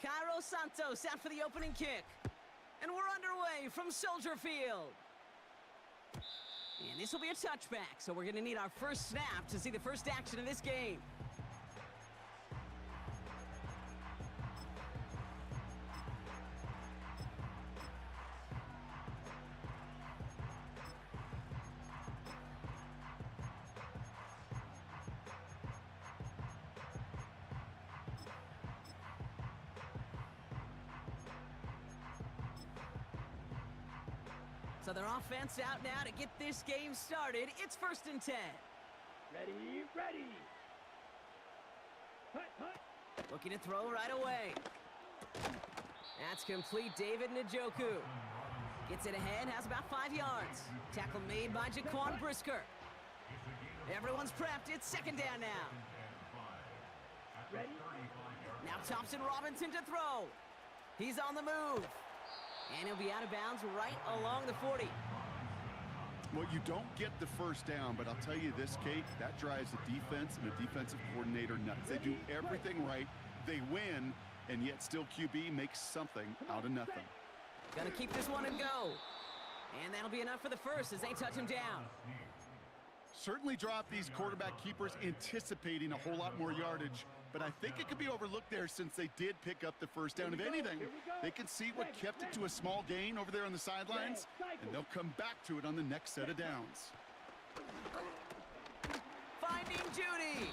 Cairo Santos out for the opening kick. And we're underway from Soldier Field. And this will be a touchback, so we're going to need our first snap to see the first action of this game. So their offense out now to get this game started. It's 1st and 10. Ready, ready. Hut, hut. Looking to throw right away. That's complete. David Njoku gets it ahead, has about 5 yards. Tackle made by Jaquan Brisker. Everyone's prepped. It's 2nd down now. Ready. Now Thompson Robinson to throw. He's on the move. And he'll be out of bounds right along the 40. Well, you don't get the first down, but I'll tell you this, Kate, that drives the defense and the defensive coordinator nuts. They do everything right, they win, and yet still QB makes something out of nothing. Gonna keep this one and go. And that'll be enough for the first as they touch him down. Certainly drop these quarterback keepers anticipating a whole lot more yardage, but I think it could be overlooked there since they did pick up the first down. If anything, they can see what kept it to a small gain over there on the sidelines, and they'll come back to it on the next set of downs. Finding Judy.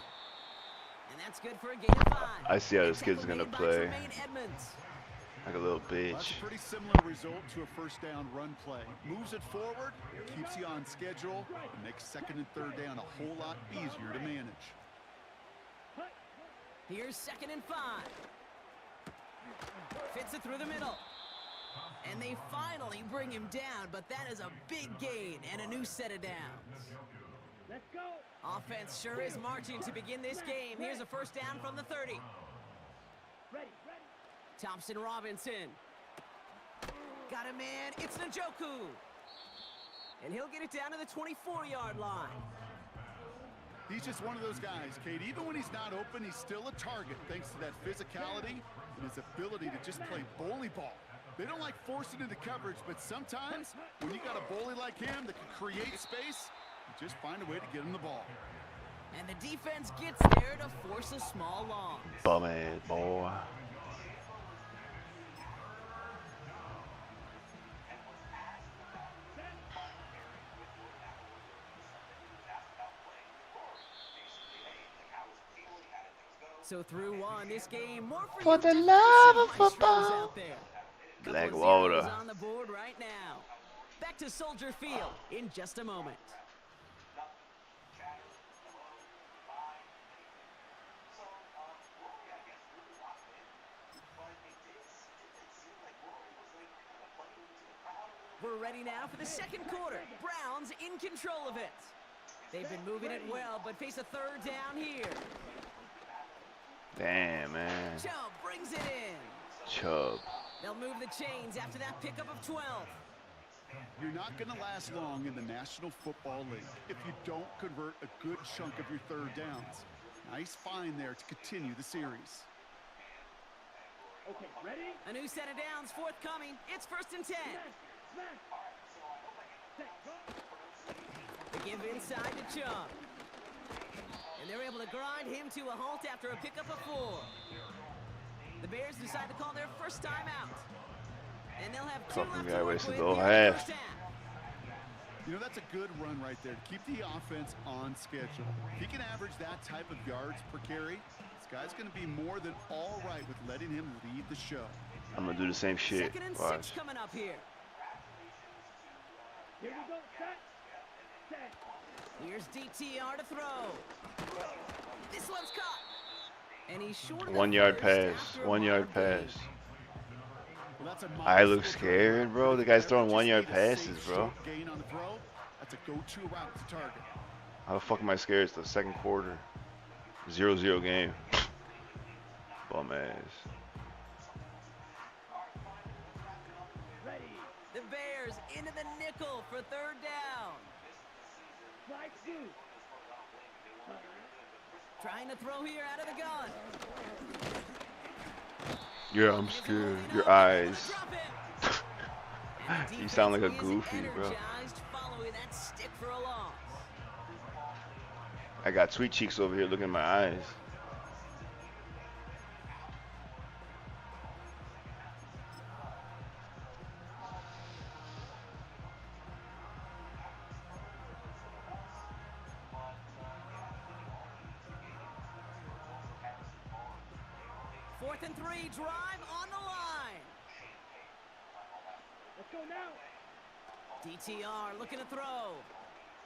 And that's good for a gain of 5. I see how this kid's going to play. Like a little bitch. That's a pretty similar result to a first down run play. Moves it forward, keeps you on schedule, and makes 2nd and 3rd down a whole lot easier to manage. Here's 2nd and 5. Fits it through the middle. And they finally bring him down, but that is a big gain and a new set of downs. Let's go. Offense sure is marching to begin this game. Here's a first down from the 30. Ready, ready. Thompson Robinson. Got a man. It's Njoku. And he'll get it down to the 24-yard line. He's just one of those guys, Kate. Even when he's not open, he's still a target thanks to that physicality and his ability to just play bully ball. They don't like forcing into coverage, but sometimes when you got a bully like him that can create space, you just find a way to get him the ball. And the defense gets there to force a small loss. Bum ass boy. So through one, this game more For you the to love of see my football. struggles out there. Black Couple of zeros water. on the board right now. Back to Soldier Field in just a moment. We're ready now for the 2nd quarter. Browns in control of it. They've been moving it well, but face a 3rd down here. Damn, man. Chubb brings it in. Chubb. They'll move the chains after that pickup of 12. You're not going to last long in the National Football League if you don't convert a good chunk of your 3rd downs. Nice find there to continue the series. Okay, ready? A new set of downs forthcoming. It's 1st and 10. They give inside to Chubb. And they're able to grind him to a halt after a pickup of 4. The Bears decide to call their first time out. And they'll have 2 Fucking left guy to work wasted with the whole here in the half. first half. You know, that's a good run right there to keep the offense on schedule. If he can average that type of yards per carry, this guy's going to be more than all right with letting him lead the show. I'm going to do the same shit. 2nd and 6 Watch. coming up here. Here we go. Set. Here's DTR to throw. This one's caught. And he's short of the 1 yard first pass. after a 1 yard long gain. pass. Well, that's a I look modest scared, throw. bro. The guy's throwing Just 1 yard need a safe, passes, bro. short gain on the throw. That's a go-to route to target. How the fuck am I scared? It's the 2nd quarter. 0-0 game. Bum ass. Ready. The Bears into the nickel for 3rd down. Slide 2. Trying to throw here out of the gun. Yeah, I'm scared. Your eyes. You sound like a goofy, bro. I got sweet cheeks over here looking at my eyes. Fourth and 3, drive on the line. Let's go now. DTR looking to throw.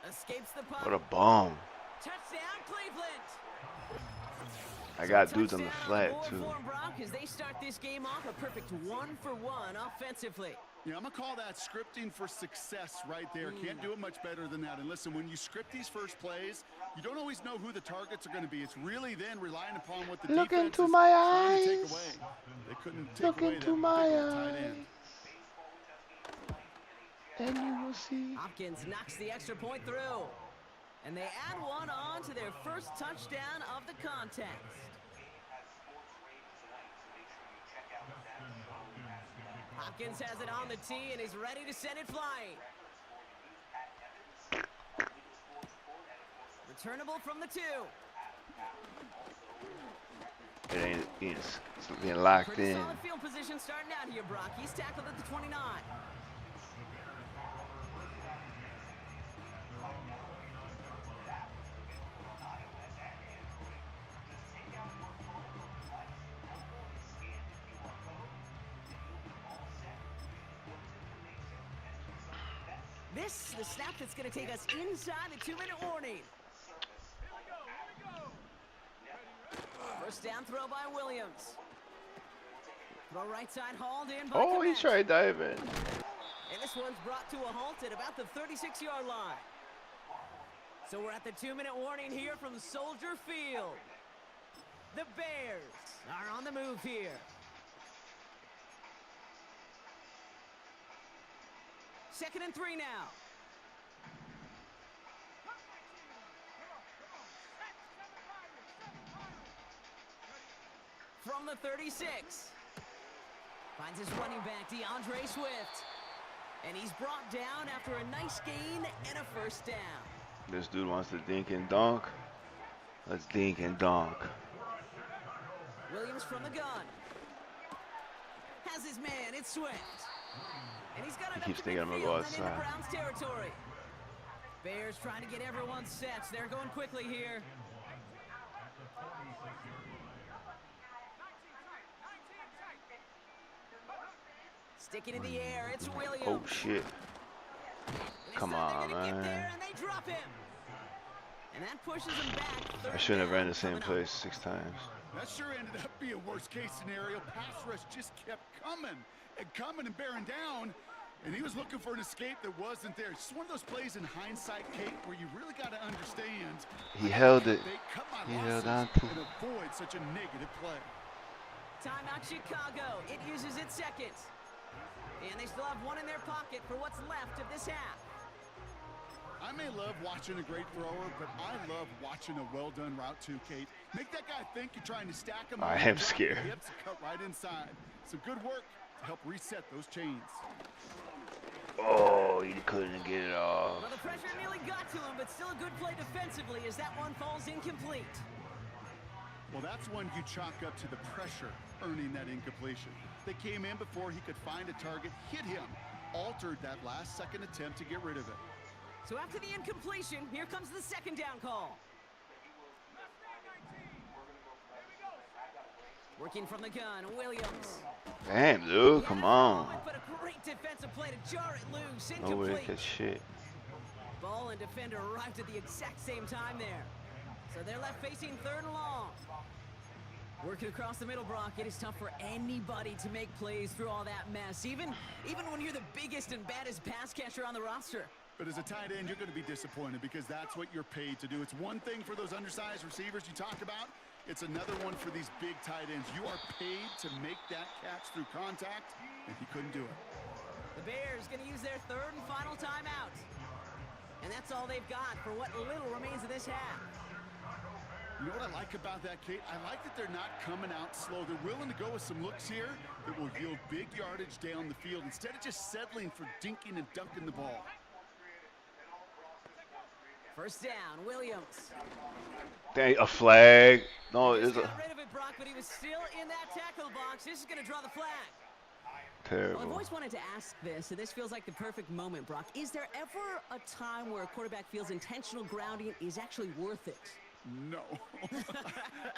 Escapes the puck. What a bomb. Touchdown, Cleveland. I got dudes on the flat, too. Because they start this game off a perfect 1-for-1 offensively. Yeah, I'm going to call that scripting for success right there. Can't do it much better than that. And listen, when you script these first plays, you don't always know who the targets are going to be. It's really then relying upon what the defense is trying to take away. They couldn't take away that particular tight end. And you will see. Hopkins knocks the extra point through. And they add one on to their first touchdown of the contest. Hopkins has it on the tee and is ready to send it flying. Returnable from the 2. It ain't, it's being locked Pretty in. solid field position starting out here, Brock. He's tackled at the 29. This is the snap that's going to take us inside the 2-minute warning. First down throw by Williams. Throw right side hauled in by Oh, he Komet. tried diving. And this one's brought to a halt at about the 36-yard line. So we're at the 2-minute warning here from Soldier Field. The Bears are on the move here. Second and 3 now. From the 36. Finds his running back, DeAndre Swift. And he's brought down after a nice gain and a first down. This dude wants to dink and dunk. Let's dink and dunk. Williams from the gun. Has his man, it's Swift. And he's got it He keeps up to thinking I'm gonna midfield go and into outside. Browns territory. Bears trying to get everyone set. They're going quickly here. Sticking in the air, it's Williams. Oh shit. Come on, Get man. there and they drop him. And that pushes him back. I shouldn't have ran the same place 6 times. That sure ended up being a worst case scenario. Pass rush just kept coming and bearing down. And he was looking for an escape that wasn't there. It's just one of those plays in hindsight, Kate, where you really got to understand. He held it. Cut my He held losses on to and avoid such a negative play. Timeout Chicago. It uses its second. And they still have one in their pocket for what's left of this half. I may love watching a great thrower, but I love watching a well-done route too, Kate. Make that guy think you're trying to stack him. I am scared. Hips cut right inside. Some good work to help reset those chains. Oh, he couldn't get it off. Well, the pressure nearly got to him, but still a good play defensively as that one falls incomplete. Well, that's one you chalk up to the pressure earning that incompletion. They came in before he could find a target, hit him, altered that last-second attempt to get rid of it. So after the incompletion, here comes the second down call. Working from the gun, Williams. Damn, dude, come on. But a great defensive play to jar it loose. No way to Incomplete. catch shit. Ball and defender arrived at the exact same time there. So they're left facing 3rd and long. Working across the middle, Brock, it is tough for anybody to make plays through all that mess, even when you're the biggest and baddest pass catcher on the roster. But as a tight end, you're going to be disappointed because that's what you're paid to do. It's one thing for those undersized receivers you talk about. It's another one for these big tight ends. You are paid to make that catch through contact, and he couldn't do it. The Bears going to use their 3rd and final timeout. And that's all they've got for what little remains of this half. You know what I like about that, Kate? I like that they're not coming out slow. They're willing to go with some looks here that will yield big yardage down the field instead of just settling for dinking and dunking the ball. First down, Williams. Dang, a flag. No, He it's just a got rid of it, Brock, but he was still in that tackle box. This is going to draw the flag. Well, I've terrible. always wanted to ask this, and this feels like the perfect moment, Brock. Is there ever a time where a quarterback feels intentional grounding is actually worth it? No.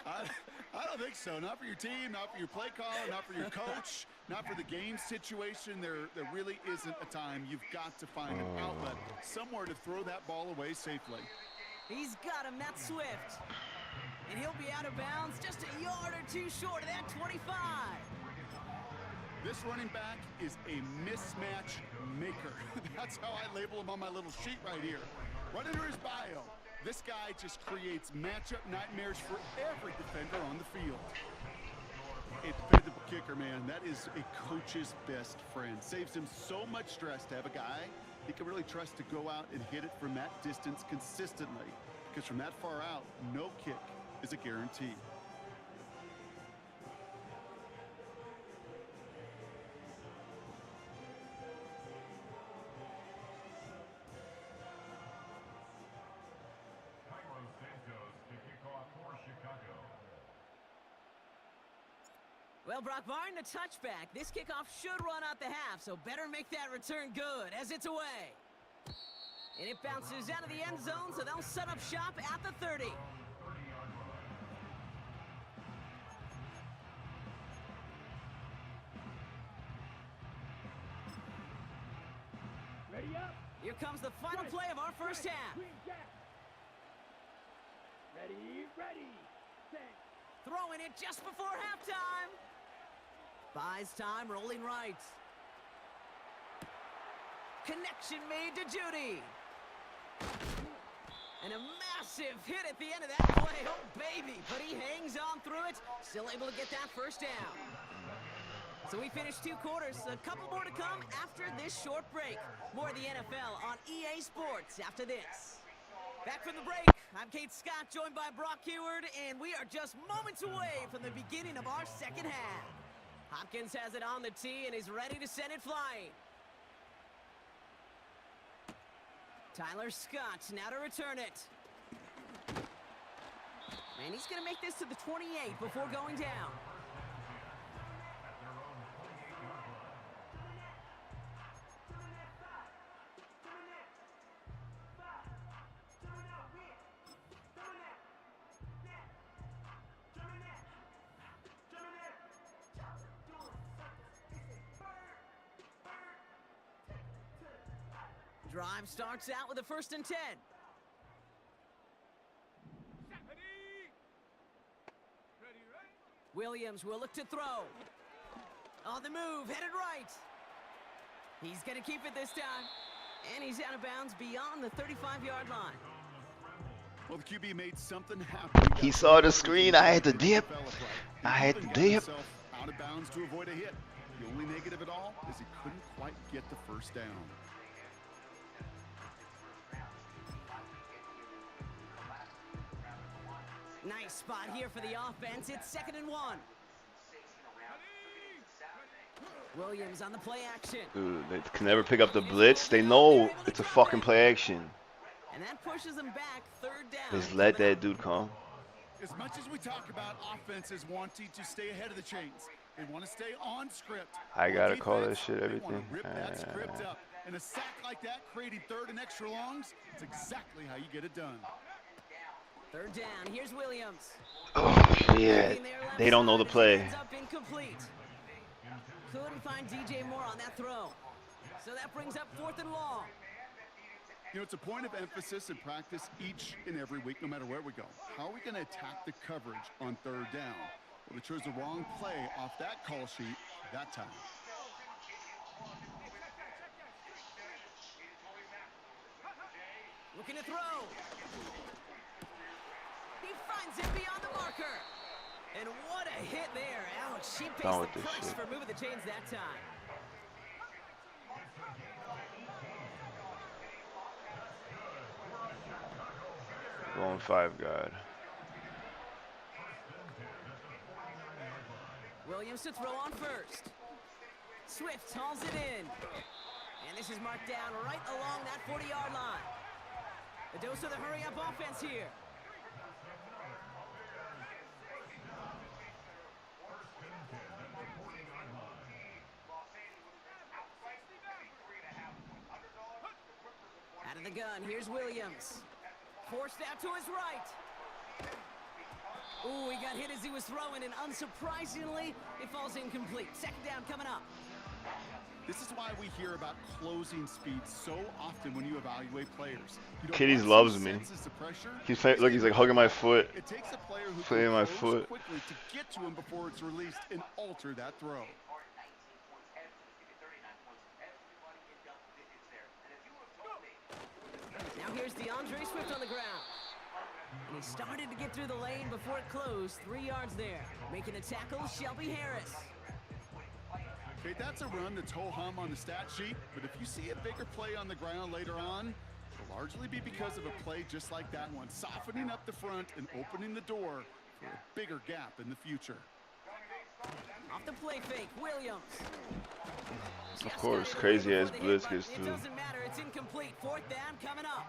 I don't think so. Not for your team, not for your play caller, not for your coach, not for the game situation. There really isn't a time. You've got to find an outlet, somewhere to throw that ball away safely. He's got him, that's Swift. And he'll be out of bounds just a yard or two short of that 25. This running back is a mismatch maker. That's how I label him on my little sheet right here. Right under his bio. This guy just creates matchup nightmares for every defender on the field. A dependable kicker, man. That is a coach's best friend. Saves him so much stress to have a guy he can really trust to go out and hit it from that distance consistently. Because from that far out, no kick is a guarantee. Well, Brock, barring the touchback, this kickoff should run out the half, so better make that return good as it's away. And it bounces out of the end zone, so they'll set up shop at the 30. Ready up. Here comes the final play of our first half. Green jack. Ready, set. Throwing it just before halftime. Buys time, rolling right. Connection made to Judy. And a massive hit at the end of that play. Oh, baby. But he hangs on through it. Still able to get that first down. So we finished 2 quarters. A couple more to come after this short break. More of the NFL on EA Sports after this. Back from the break, I'm Kate Scott, joined by Brock Heward, and we are just moments away from the beginning of our second half. Hopkins has it on the tee and is ready to send it flying. Tyler Scott now to return it. And he's going to make this to the 28 before going down. Drive starts out with a 1st and 10. Williams will look to throw. On the move, headed right. He's going to keep it this time. And he's out of bounds beyond the 35-yard line. Well, the QB made something happen. He saw the screen. I had to dip. I had to dip. Out of bounds to avoid a hit. The only negative at all is he couldn't quite get the first down. Nice spot here for the offense. It's 2nd and 1. Williams on the play action. Dude, they can never pick up the blitz. They know it's a fucking play action. And that pushes them back 3rd down. Just let that dude come. As much as we talk about offenses wanting to stay ahead of the chains, they want to stay on script. I gotta call that Defense, shit they everything. want to rip that script up. And a sack like that, creating 3rd and extra longs, it's exactly how you get it done. 3rd down. Here's Williams. Oh, yeah. They don't know the play. Ends up incomplete. Couldn't find DJ Moore on that throw. So that brings up 4th and long. You know, it's a point of emphasis in practice each and every week, no matter where we go. How are we going to attack the coverage on 3rd down? Well, they chose the wrong play off that call sheet that time. Looking to throw. He finds it beyond the marker. And what a hit there. Ouch, she pays Down the with this price shit. for moving the chains that time. Going 5 guard. Williams to throw on first. Swift hauls it in. And this is marked down right along that 40-yard line. A dose of the hurry-up offense here. Out of the gun, here's Williams. Forced out to his right. Ooh, he got hit as he was throwing, and unsurprisingly, it falls incomplete. Second down coming up. This is why we hear about closing speed so often when you evaluate players. Kitties loves me. He's look, he's like hugging my foot. It takes a player who playing can my close foot quickly to get to him before it's released and alter that throw. Now here's DeAndre Swift on the ground. And he started to get through the lane before it closed. 3 yards there. Making the tackle, Shelby Harris. Okay, that's a run that's ho-hum on the stat sheet, but if you see a bigger play on the ground later on, it'll largely be because of a play just like that one, softening up the front and opening the door for a bigger gap in the future. Off the play fake, Williams. Of course, crazy-ass blitz gets It through. doesn't matter, it's incomplete. 4th down coming up.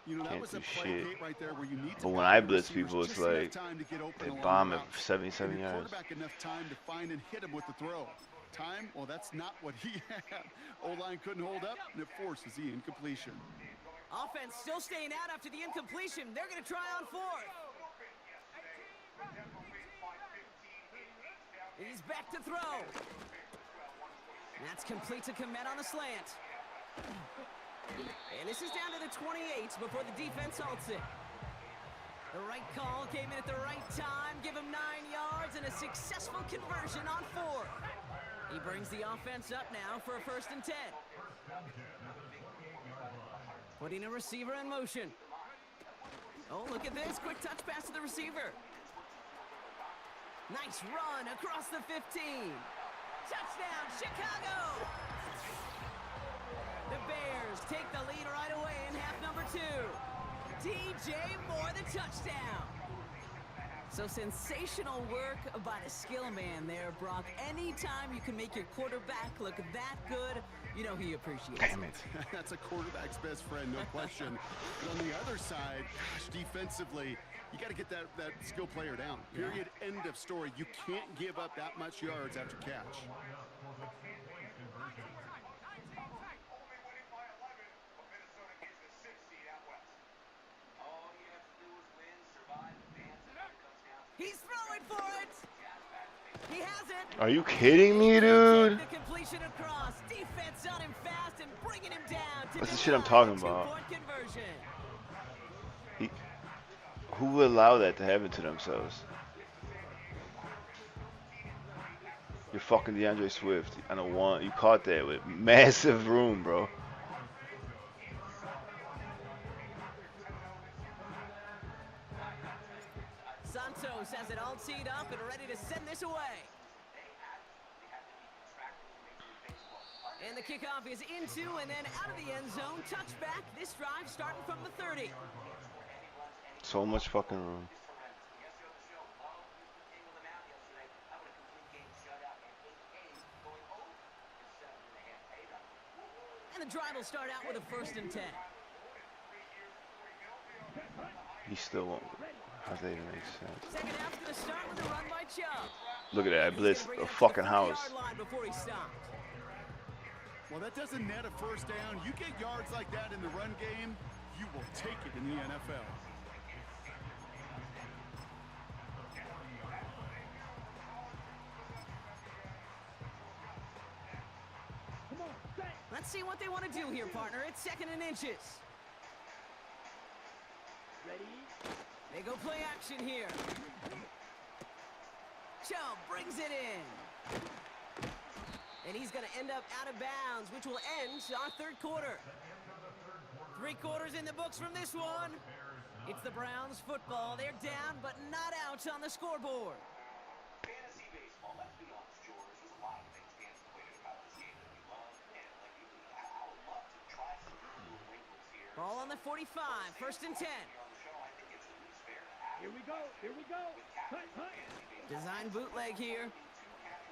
You know, that Can't was do a play shit. Kate, right there where you need to But when cover I the blitz receivers people, it's just enough like time to get open they along bomb the at route. 77 Give your yards. quarterback enough time to find and hit him with the throw. Time? Well, that's not what he had. O-line couldn't hold up, and it forces the incompletion. Offense still staying out after the incompletion. They're going to try on 4th. He's back to throw. That's complete to Komet on the slant. And this is down to the 28 before the defense halts it. The right call came in at the right time. Give him 9 yards and a successful conversion on 4th. He brings the offense up now for a 1st and 10. Putting a receiver in motion. Oh, look at this. Quick touch pass to the receiver. Nice run across the 15. Touchdown, Chicago! The Bears take the lead right away in half number 2. DJ Moore, the touchdown. So sensational work by the skill man there, Brock. Anytime you can make your quarterback look that good, you know he appreciates it. Damn it. That's a quarterback's best friend, no question. But on the other side, gosh, defensively, you got to get that skill player down. Period. End of story. You can't give up that much yards after catch. He's throwing for it. He has it. Are you kidding me, dude? The completion across. Defense on him fast and bringing him down. That's the shit I'm talking about. Two-point conversion. Who would allow that to happen to themselves? You're fucking DeAndre Swift. I don't want you caught that with massive room, bro. Santos has it all teed up and ready to send this away. And the kickoff is into and then out of the end zone. Touchback. This drive starting from the 30. So much fucking room. And the drive will start out with a 1st and 10. He still won't. How does that even make sense? Second half's going to start with a run by Chubb. Look at that. I blitzed a fucking house. Before he stopped. Well, that doesn't net a 1st down. You get yards like that in the run game, you will take it in the NFL. Let's see what they want to do here, partner. It's 2nd and inches. Ready? They go play action here. Chubb brings it in. And he's going to end up out of bounds, which will end our 3rd quarter. 3 quarters in the books from this one. It's the Browns football. They're down, but not out on the scoreboard. Fantasy baseball, let's be honest, George, there's a lot of things fans complaining about this game that we love, and like I would love to try some new wrinkles here. Ball on the 45, 1st and 10. On the show, I think it's at least fair to ask. Here we go. Here we go. Cut, cut. Design bootleg here.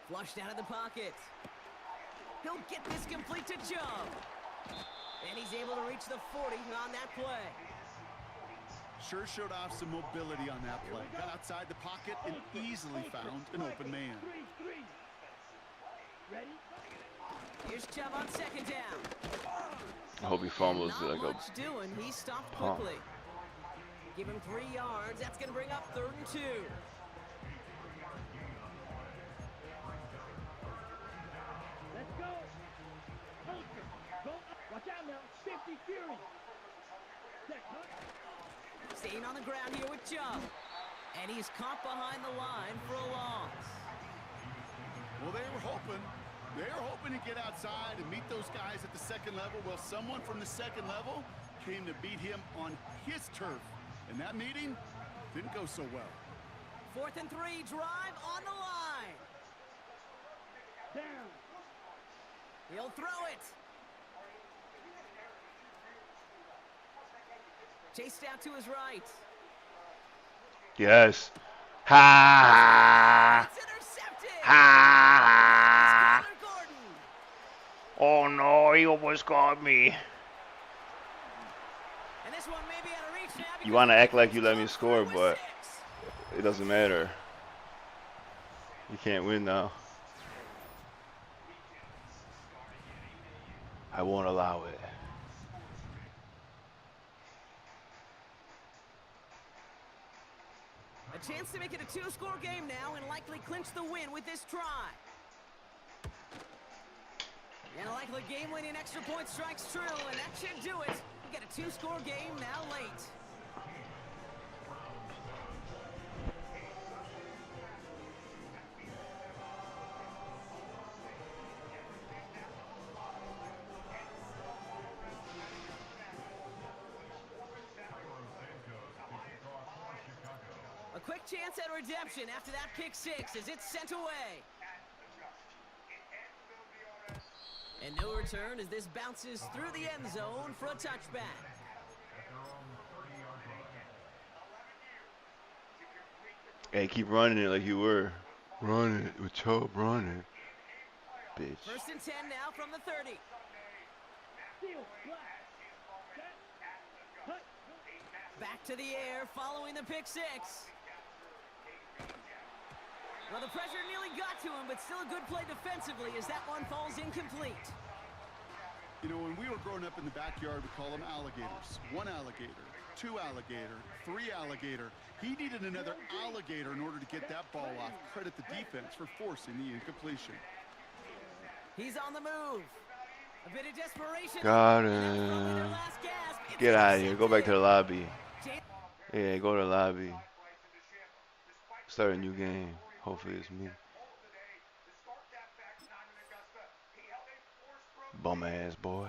Flushed out of the pocket. He'll get this complete to Chubb. And he's able to reach the 40 on that play. Sure showed off some mobility on that play. Got outside the pocket and easily found an open man. Three. Ready? Here's Chubb on second down. I hope he fumbles Not like a much doing. He stopped quickly. Give him 3 yards. That's going to bring up 3rd and 2. Let's go. Ultra. Go up. Watch out now. 50 Fury. Set, cut. Staying on the ground here with Chubb. And he's caught behind the line for a loss. Well, they were hoping to get outside and meet those guys at the second level. Well, someone from the second level came to beat him on his turf. And that meeting didn't go so well. 4th and 3, drive on the line. Down. He'll throw it. Chased out to his right. yes. Ha! It's intercepted. Ha! It's Connor Oh Gordon. no, he almost got me. And this one may be out of reach now You because want to the act like you defense let me comes score, through but with 6. it doesn't matter. You can't win now. I won't allow it. A chance to make it a 2-score game now and likely clinch the win with this try. And a likely game-winning extra point strikes true, and that should do it. We got a 2-score game now late. A quick chance at redemption after that pick 6 as it's sent away. And no return as this bounces through the end zone for a touchback. Hey, keep running it like you were. Run it with Chubb, run it. Bitch. 1st and 10 now from the 30. Steal. Black. Set. Cut. Back to the air following the pick 6. Well, the pressure nearly got to him, but still a good play defensively as that one falls incomplete. You know, when we were growing up in the backyard, we call them alligators. 1 alligator, 2 alligator, 3 alligator. He needed another alligator in order to get that ball off. Credit the defense for forcing the incompletion. He's on the move. A bit of desperation. Got And that was probably their him. last gasp. It's Get out of here. Go back to the lobby. intercepted. Yeah, go to the lobby. Start a new game. Hopefully it's me. Bum ass boy.